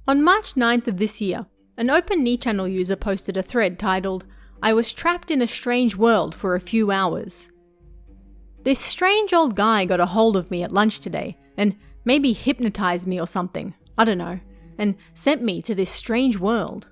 On March 9th of this year, an open channel user posted a thread titled, "I was trapped in a strange world for a few hours." This strange old guy got a hold of me at lunch today and maybe hypnotized me or something, I don't know, and sent me to this strange world.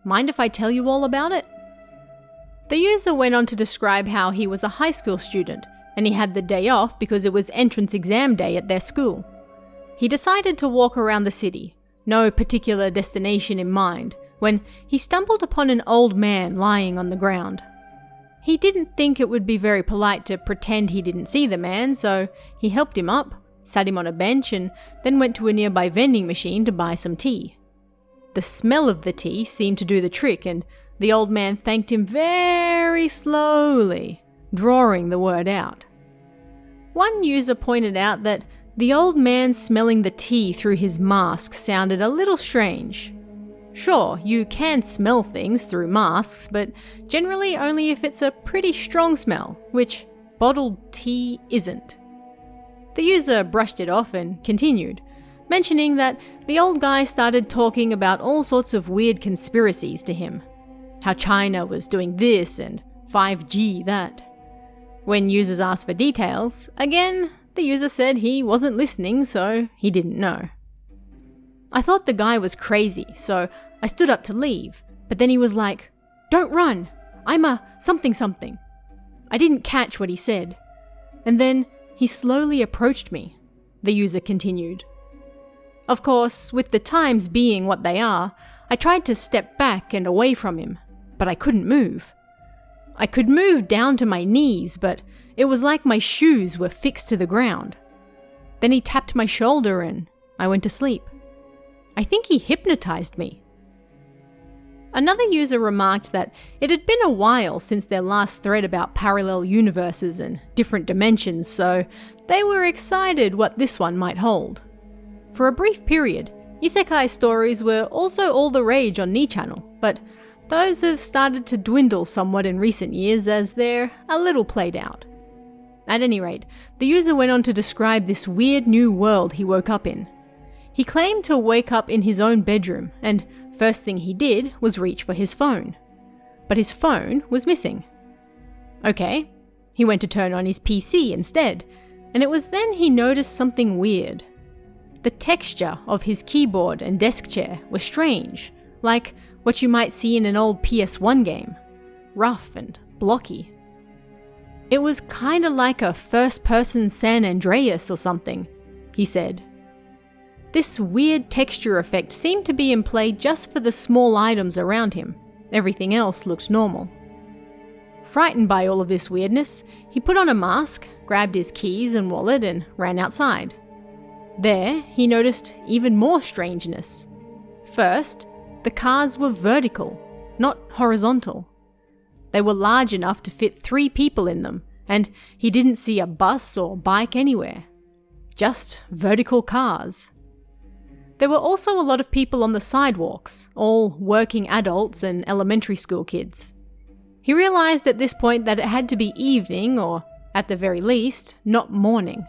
Mind if I tell you all about it? The user went on to describe how he was a high school student and he had the day off because it was entrance exam day at their school. He decided to walk around the city, no particular destination in mind, when he stumbled upon an old man lying on the ground. He didn't think it would be very polite to pretend he didn't see the man, so he helped him up, sat him on a bench, and then went to a nearby vending machine to buy some tea. The smell of the tea seemed to do the trick, and the old man thanked him very slowly, drawing the word out. One user pointed out that the old man smelling the tea through his mask sounded a little strange. Sure, you can smell things through masks, but generally only if it's a pretty strong smell, which bottled tea isn't. The user brushed it off and continued, mentioning that the old guy started talking about all sorts of weird conspiracies to him. How China was doing this and 5G that. When users asked for details, again, the user said he wasn't listening, so he didn't know. I thought the guy was crazy, so I stood up to leave, but then he was like, "Don't run, I'm a something." I didn't catch what he said. And then he slowly approached me, the user continued. Of course, with the times being what they are, I tried to step back and away from him, but I couldn't move. I could move down to my knees, but it was like my shoes were fixed to the ground. Then he tapped my shoulder and I went to sleep. I think he hypnotized me. Another user remarked that it had been a while since their last thread about parallel universes and different dimensions, so they were excited what this one might hold. For a brief period, isekai stories were also all the rage on channel, but those have started to dwindle somewhat in recent years as they're a little played out. At any rate, the user went on to describe this weird new world he woke up in. He claimed to wake up in his own bedroom, and first thing he did was reach for his phone. But his phone was missing. Okay, he went to turn on his PC instead, and it was then he noticed something weird. The texture of his keyboard and desk chair was strange, like what you might see in an old PS1 game, rough and blocky. It was kinda like a first-person San Andreas or something, he said. This weird texture effect seemed to be in play just for the small items around him. Everything else looked normal. Frightened by all of this weirdness, he put on a mask, grabbed his keys and wallet and ran outside. There, he noticed even more strangeness. First, the cars were vertical, not horizontal. They were large enough to fit 3 people in them, and he didn't see a bus or bike anywhere. Just vertical cars. There were also a lot of people on the sidewalks, all working adults and elementary school kids. He realized at this point that it had to be evening, or at the very least, not morning.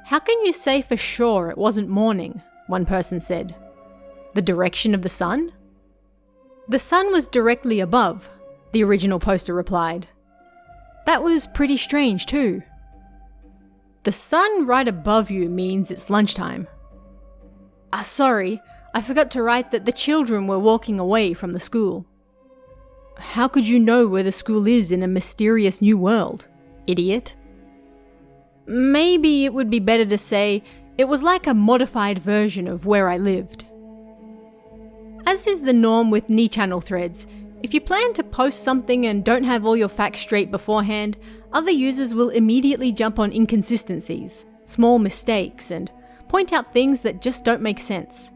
"How can you say for sure it wasn't morning?" one person said. "The direction of the sun?" "The sun was directly above," the original poster replied. "That was pretty strange too." "The sun right above you means it's lunchtime." Sorry, I forgot to write that the children were walking away from the school." "How could you know where the school is in a mysterious new world, idiot?" "Maybe it would be better to say it was like a modified version of where I lived." As is the norm with channel threads, if you plan to post something and don't have all your facts straight beforehand, other users will immediately jump on inconsistencies, small mistakes, and point out things that just don't make sense.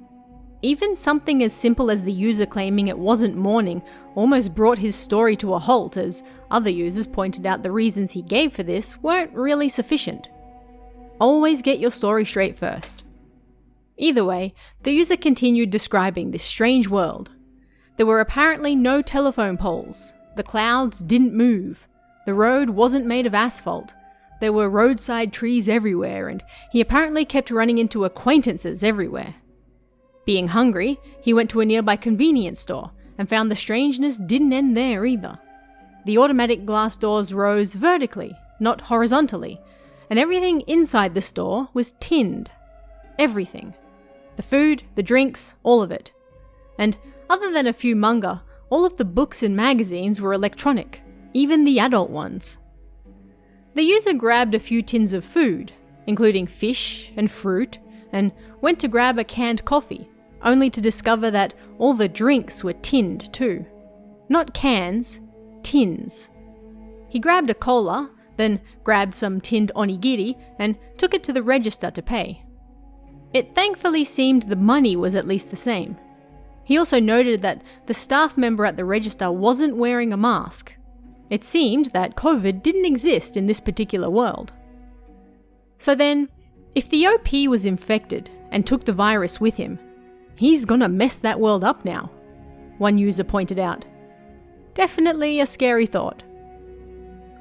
Even something as simple as the user claiming it wasn't morning almost brought his story to a halt, as other users pointed out the reasons he gave for this weren't really sufficient. Always get your story straight first. Either way, the user continued describing this strange world. There were apparently no telephone poles, the clouds didn't move, the road wasn't made of asphalt, there were roadside trees everywhere, and he apparently kept running into acquaintances everywhere. Being hungry, he went to a nearby convenience store and found the strangeness didn't end there either. The automatic glass doors rose vertically, not horizontally, and everything inside the store was tinned. Everything. The food, the drinks, all of it. And other than a few manga, all of the books and magazines were electronic, even the adult ones. The user grabbed a few tins of food, including fish and fruit, and went to grab a canned coffee, only to discover that all the drinks were tinned too. Not cans, tins. He grabbed a cola, then grabbed some tinned onigiri and took it to the register to pay. It thankfully seemed the money was at least the same. He also noted that the staff member at the register wasn't wearing a mask. It seemed that COVID didn't exist in this particular world. So then, if the OP was infected and took the virus with him, he's gonna mess that world up now, one user pointed out. Definitely a scary thought.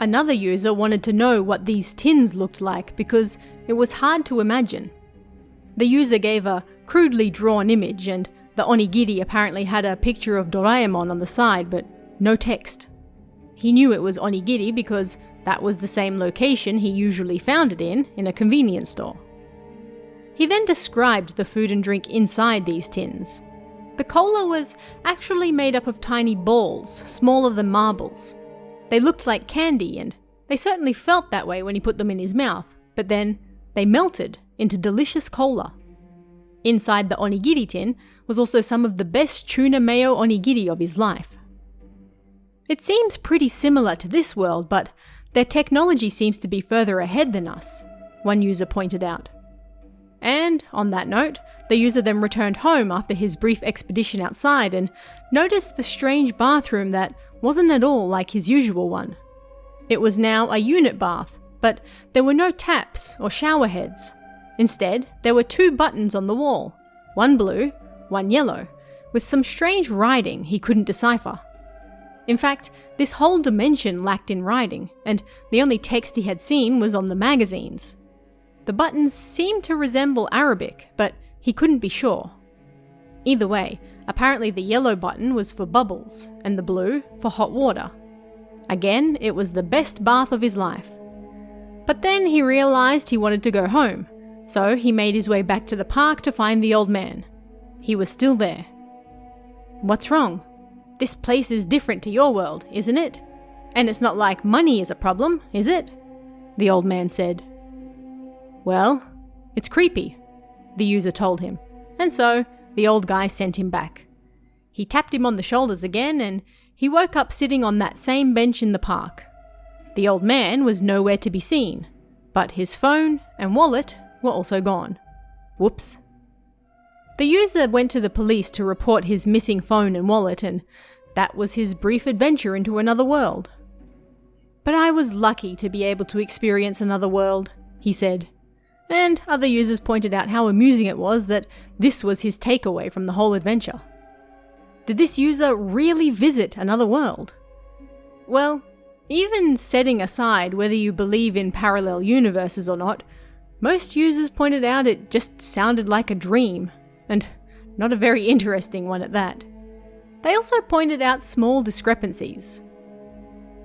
Another user wanted to know what these tins looked like because it was hard to imagine. The user gave a crudely drawn image, and the onigiri apparently had a picture of Doraemon on the side, but no text. He knew it was onigiri because that was the same location he usually found it in a convenience store. He then described the food and drink inside these tins. The cola was actually made up of tiny balls, smaller than marbles. They looked like candy, and they certainly felt that way when he put them in his mouth, but then they melted into delicious cola. Inside the onigiri tin was also some of the best tuna mayo onigiri of his life. It seems pretty similar to this world, but their technology seems to be further ahead than us, one user pointed out. And, on that note, the user then returned home after his brief expedition outside and noticed the strange bathroom that wasn't at all like his usual one. It was now a unit bath, but there were no taps or shower heads. Instead, there were 2 buttons on the wall, one blue, one yellow, with some strange writing he couldn't decipher. In fact, this whole dimension lacked in writing, and the only text he had seen was on the magazines. The buttons seemed to resemble Arabic, but he couldn't be sure. Either way, apparently the yellow button was for bubbles, and the blue for hot water. Again, it was the best bath of his life. But then he realized he wanted to go home, so he made his way back to the park to find the old man. He was still there. "What's wrong? This place is different to your world, isn't it? And it's not like money is a problem, is it?" the old man said. "Well, it's creepy," the user told him, and so the old guy sent him back. He tapped him on the shoulders again, and he woke up sitting on that same bench in the park. The old man was nowhere to be seen, but his phone and wallet were also gone. Whoops. The user went to the police to report his missing phone and wallet, and that was his brief adventure into another world. "But I was lucky to be able to experience another world," he said. And other users pointed out how amusing it was that this was his takeaway from the whole adventure. Did this user really visit another world? Well, even setting aside whether you believe in parallel universes or not, most users pointed out it just sounded like a dream, and not a very interesting one at that. They also pointed out small discrepancies.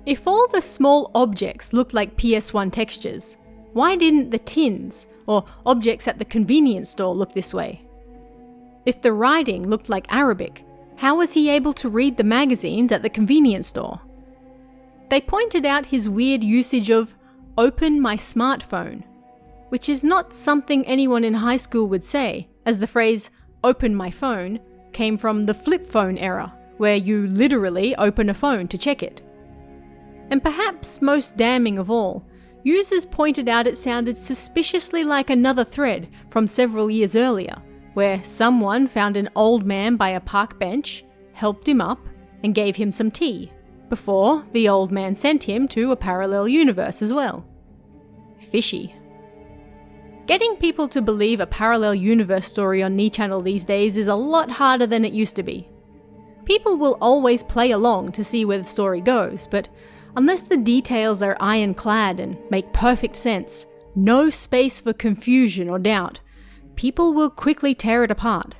If all the small objects looked like PS1 textures, why didn't the tins or objects at the convenience store look this way? If the writing looked like Arabic, how was he able to read the magazines at the convenience store? They pointed out his weird usage of "open my smartphone," which is not something anyone in high school would say, as the phrase "open my phone" came from the flip phone era, where you literally open a phone to check it. And perhaps most damning of all, users pointed out it sounded suspiciously like another thread from several years earlier, where someone found an old man by a park bench, helped him up, and gave him some tea, before the old man sent him to a parallel universe as well. Fishy. Getting people to believe a parallel universe story on Nichannel these days is a lot harder than it used to be. People will always play along to see where the story goes, but unless the details are ironclad and make perfect sense, no space for confusion or doubt, people will quickly tear it apart.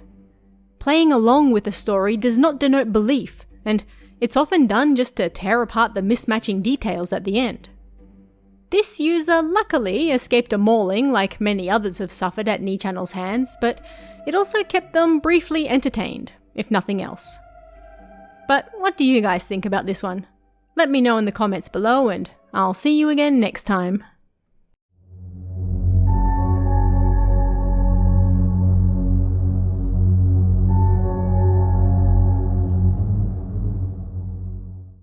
Playing along with a story does not denote belief, and it's often done just to tear apart the mismatching details at the end. This user luckily escaped a mauling like many others have suffered at Nichannel's hands, but it also kept them briefly entertained, if nothing else. But what do you guys think about this one? Let me know in the comments below, and I'll see you again next time.